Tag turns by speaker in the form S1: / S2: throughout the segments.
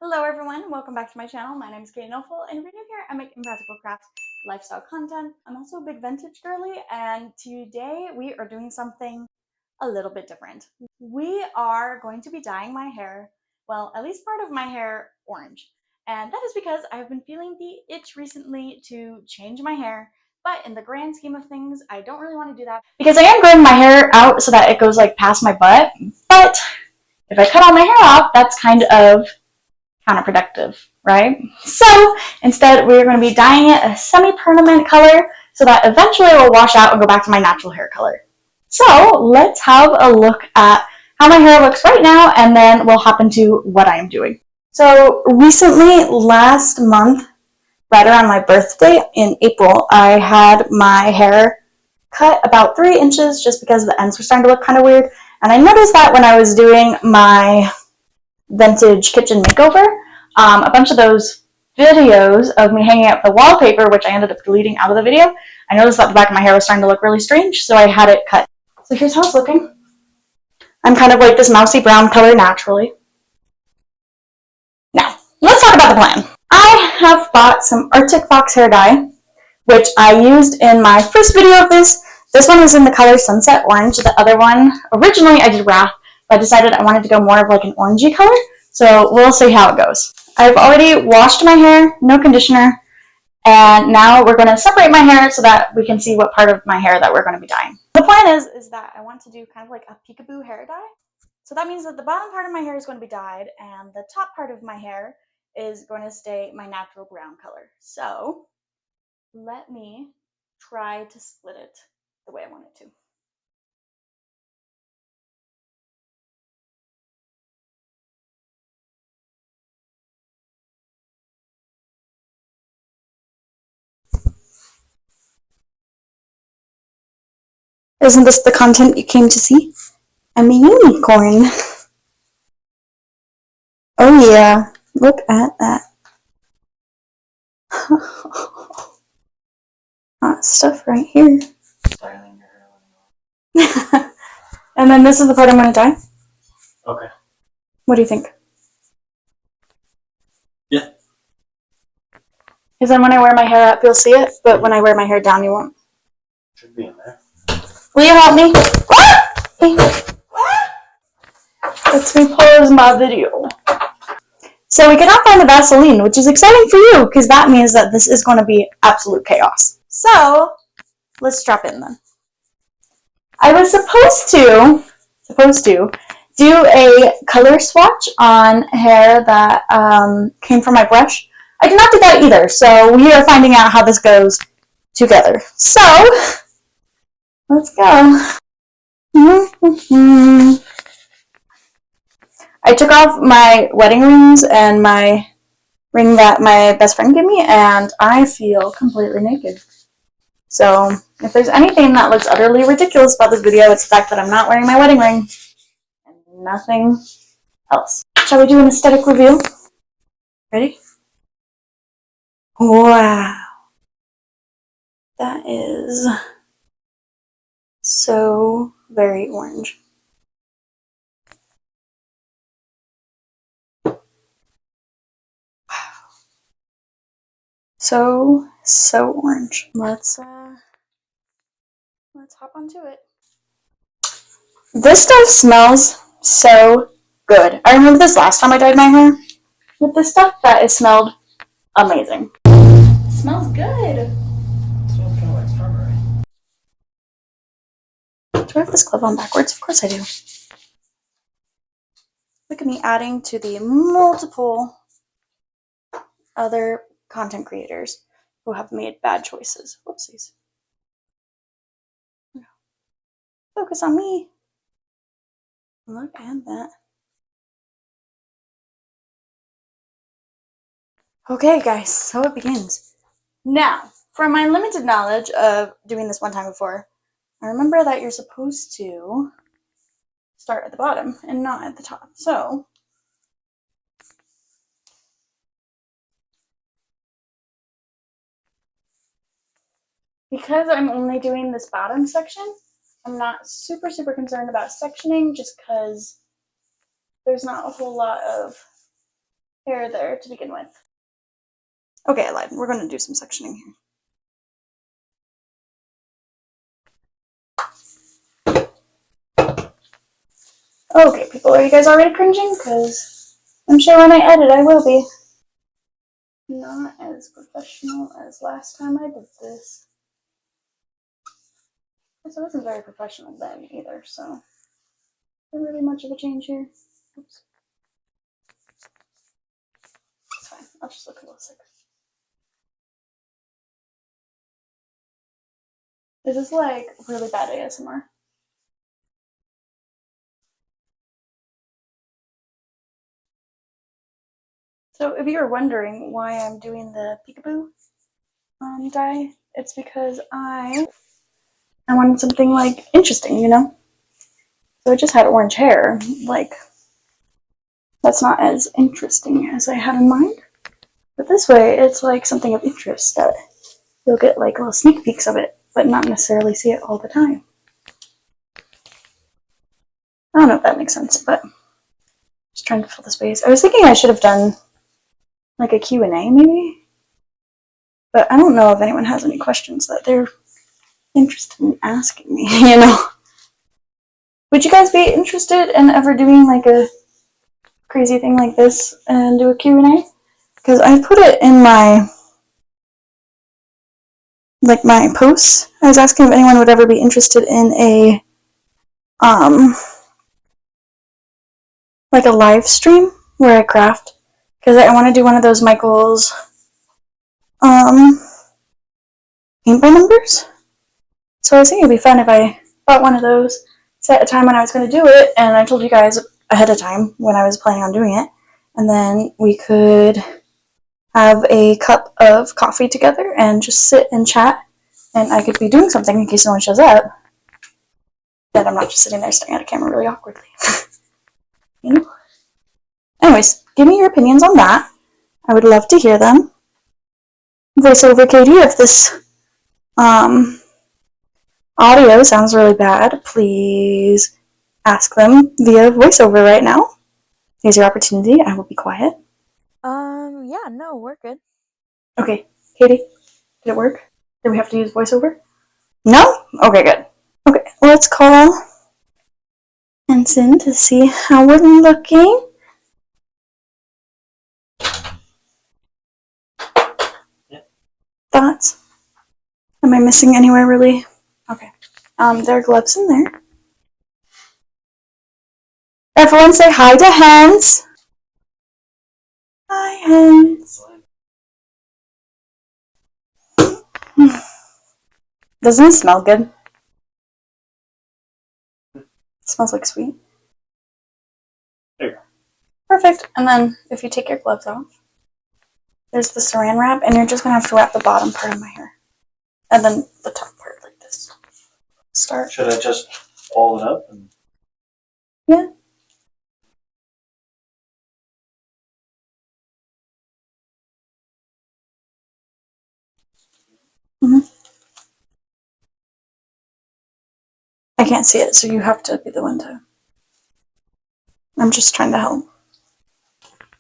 S1: Hello everyone, welcome back to my channel. My name is Katie Nofel, and if you're new here, I make impractical crafts, lifestyle content. I'm also a big vintage girly, and today we are doing something a little bit different. We are going to be dyeing my hair, well, at least part of my hair, orange. And that is because I've been feeling the itch recently to change my hair, but in the grand scheme of things, I don't really want to do that because I am growing my hair out so that it goes like past my butt, but if I cut all my hair off, that's kind of counterproductive, right? So instead, we're going to be dyeing it a semi-permanent color so that eventually it will wash out and go back to my natural hair color. So let's have a look at how my hair looks right now, and then we'll hop into what I am doing. So recently, last month, right around my birthday in April, I had my hair cut about 3 inches just because the ends were starting to look kind of weird. And I noticed that when I was doing my vintage kitchen makeover, a bunch of those videos of me hanging up the wallpaper, which I ended up deleting out of the video, I noticed that the back of my hair was starting to look really strange, so I had it cut. So here's how it's looking. I'm kind of like this mousy brown color naturally. Now, let's talk about the plan. I have bought some Arctic Fox hair dye, which I used in my first video of this. This one was in the color Sunset Orange. The other one, originally I did Wrath, but I decided I wanted to go more of like an orangey color, so we'll see how it goes. I've already washed my hair, no conditioner, and now we're going to separate my hair so that we can see what part of my hair that we're going to be dyeing. The plan is that I want to do kind of like a peekaboo hair dye. So that means that the bottom part of my hair is going to be dyed, and the top part of my hair is going to stay my natural brown color. So let me try to split it the way I want it to. Isn't this the content you came to see? I'm a unicorn. Oh yeah, look at that. Hot stuff right here. And then this is the part I'm going to dye?
S2: Okay.
S1: What do you think?
S2: Yeah.
S1: Because then when I wear my hair up, you'll see it, but when I wear my hair down, you won't.
S2: Should be in there.
S1: Will you help me? Let's me pause my video. So we cannot find the Vaseline, which is exciting for you, because that means that this is going to be absolute chaos. So let's drop in then. I was supposed to do a color swatch on hair that came from my brush. I did not do that either, so we are finding out how this goes together. So let's go. I took off my wedding rings and my ring that my best friend gave me, and I feel completely naked. So if there's anything that looks utterly ridiculous about this video, it's the fact that I'm not wearing my wedding ring and nothing else. Shall we do an aesthetic review? Ready? Wow. That is so very orange. Wow. So orange. Let's hop onto it. This stuff smells so good. I remember this last time I dyed my hair with this stuff, that it smelled amazing. It smells good.
S2: It smells kind of like strawberry.
S1: Do I have this glove on backwards? Of course I do. Look at me adding to the multiple other content creators who have made bad choices. Whoopsies. Focus on me. Look at that. Okay, guys, so it begins. Now, from my limited knowledge of doing this one time before, I remember that you're supposed to start at the bottom and not at the top. So, because I'm only doing this bottom section, I'm not super concerned about sectioning just because there's not a whole lot of hair there to begin with. Okay, I lied. We're going to do some sectioning here. Okay, people, are you guys already cringing? Because I'm sure when I edit, I will be. Not as professional as last time I did this. This wasn't very professional then either, so not really much of a change here. Oops. It's fine. I'll just look a little sick. This is like really bad ASMR. So if you were wondering why I'm doing the peekaboo dye, it's because I wanted something like interesting, you know? So I just had orange hair. Like, that's not as interesting as I had in mind. But this way, it's like something of interest that you'll get like little sneak peeks of it, but not necessarily see it all the time. I don't know if that makes sense, but just trying to fill the space. I was thinking I should have done like a Q&A maybe, but I don't know if anyone has any questions that they're interested in asking me, you know? Would you guys be interested in ever doing like a crazy thing like this and do a Q&A? Because I put it in my posts. I was asking if anyone would ever be interested in a like a live stream where I craft, because I want to do one of those Michael's paint by numbers. So I was thinking it'd be fun if I bought one of those, set a time when I was going to do it, and I told you guys ahead of time when I was planning on doing it, and then we could have a cup of coffee together and just sit and chat, and I could be doing something in case no one shows up, that I'm not just sitting there staring at a camera really awkwardly. You know? Anyways, give me your opinions on that. I would love to hear them. Voiceover Katie, if this audio sounds really bad, please ask them via voiceover right now. Here's your opportunity. I will be quiet.
S3: Yeah, no, we're good.
S1: Okay, Katie, did it work? Did we have to use voiceover? No? Okay, good. Okay, let's call Ensign to see how we're looking.
S2: Yeah.
S1: Thoughts? Am I missing anywhere really? Okay. There are gloves in there. Everyone say hi to Hens. Hi, Hens. Doesn't it smell good? It smells like sweet.
S2: There you go.
S1: Perfect. And then if you take your gloves off, there's the saran wrap, and you're just going to have to wrap the bottom part of my hair. And then the top part like this. Start.
S2: Should I just fold it up? And...
S1: Yeah. I can't see it, so you have to be the one to. I'm just trying to help.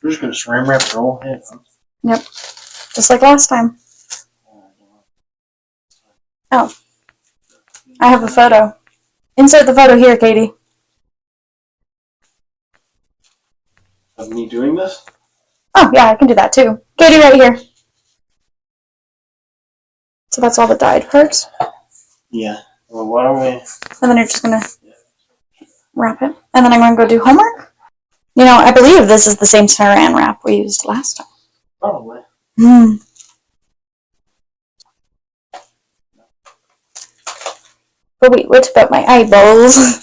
S2: We're just going to saran wrap your whole head, huh?
S1: Yep. Just like last time. Oh. I have a photo. Insert the photo here, Katie.
S2: Of me doing this?
S1: Oh, yeah, I can do that too. Katie, right here. So that's all the dyed parts.
S2: Yeah. Well, why don't we...
S1: And then you're just going to wrap it. And then I'm going to go do homework. You know, I believe this is the same saran wrap we used last time.
S2: Probably.
S1: But wait, what about my eyeballs?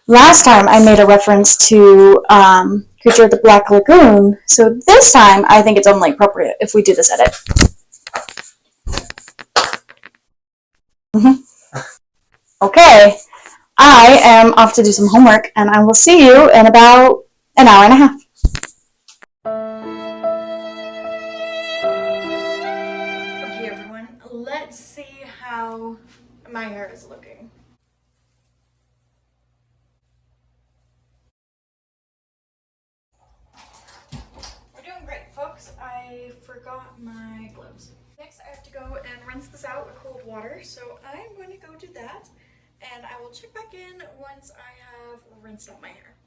S1: Last time I made a reference to Creature of the Black Lagoon, so this time I think it's only appropriate if we do this edit. Okay, I am off to do some homework, and I will see you in about an hour and a half. Okay, everyone, let's see how my hair is looking. I forgot my gloves. Next, I have to go and rinse this out with cold water, so I'm going to go do that, and I will check back in once I have rinsed out my hair.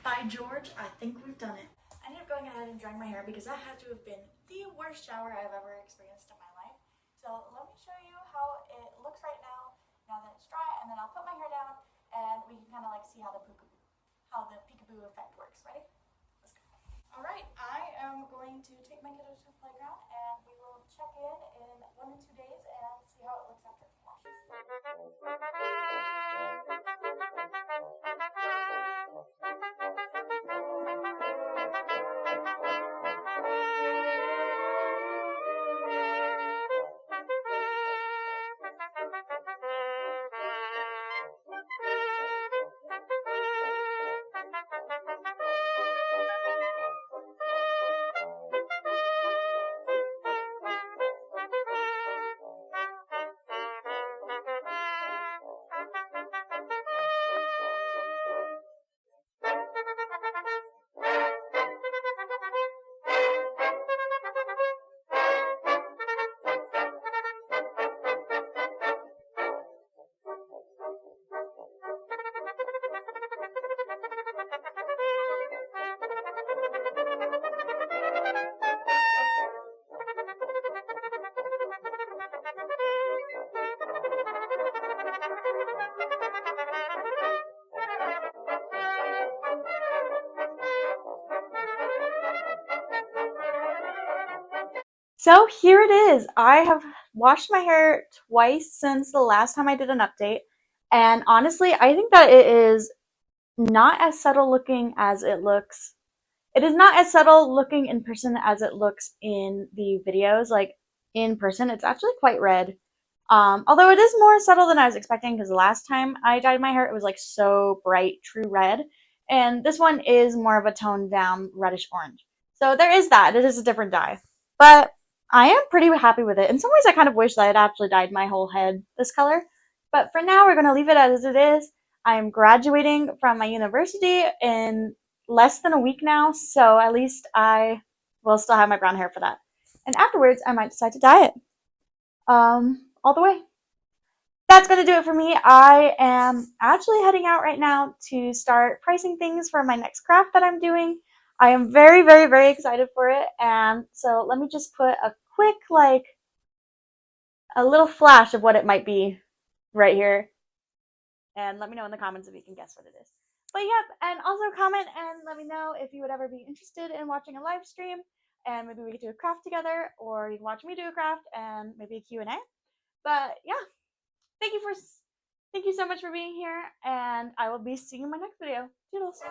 S1: By George, I think we've done it. I ended up going ahead and drying my hair because that had to have been the worst shower I've ever experienced in my life. So let me show you how it looks right now that it's dry, and then I'll put my hair down and we can kind of like see how the peekaboo effect works. Ready? Let's go. All right, I am going to take my kiddos to the playground and we will check in 1 to 2 days and see how it looks after it washes. So here it is. I have washed my hair twice since the last time I did an update. And honestly, I think that it is not as subtle looking as it looks. It is not as subtle looking in person as it looks in the videos. Like in person, it's actually quite red. Although it is more subtle than I was expecting because the last time I dyed my hair, it was like so bright, true red. And this one is more of a toned down reddish orange. So there is that. It is a different dye. But I am pretty happy with it. In some ways, I kind of wish that I had actually dyed my whole head this color. But for now, we're going to leave it as it is. I'm graduating from my university in less than a week now, so at least I will still have my brown hair for that. And afterwards, I might decide to dye it. All the way. That's going to do it for me. I am actually heading out right now to start pricing things for my next craft that I'm doing. I am very, very, very excited for it. And so let me just put a quick, a little flash of what it might be right here. And let me know in the comments if you can guess what it is. But yep, and also comment and let me know if you would ever be interested in watching a live stream. And maybe we could do a craft together, or you can watch me do a craft and maybe a Q&A. But yeah, thank you so much for being here, and I will be seeing you in my next video. Toodles!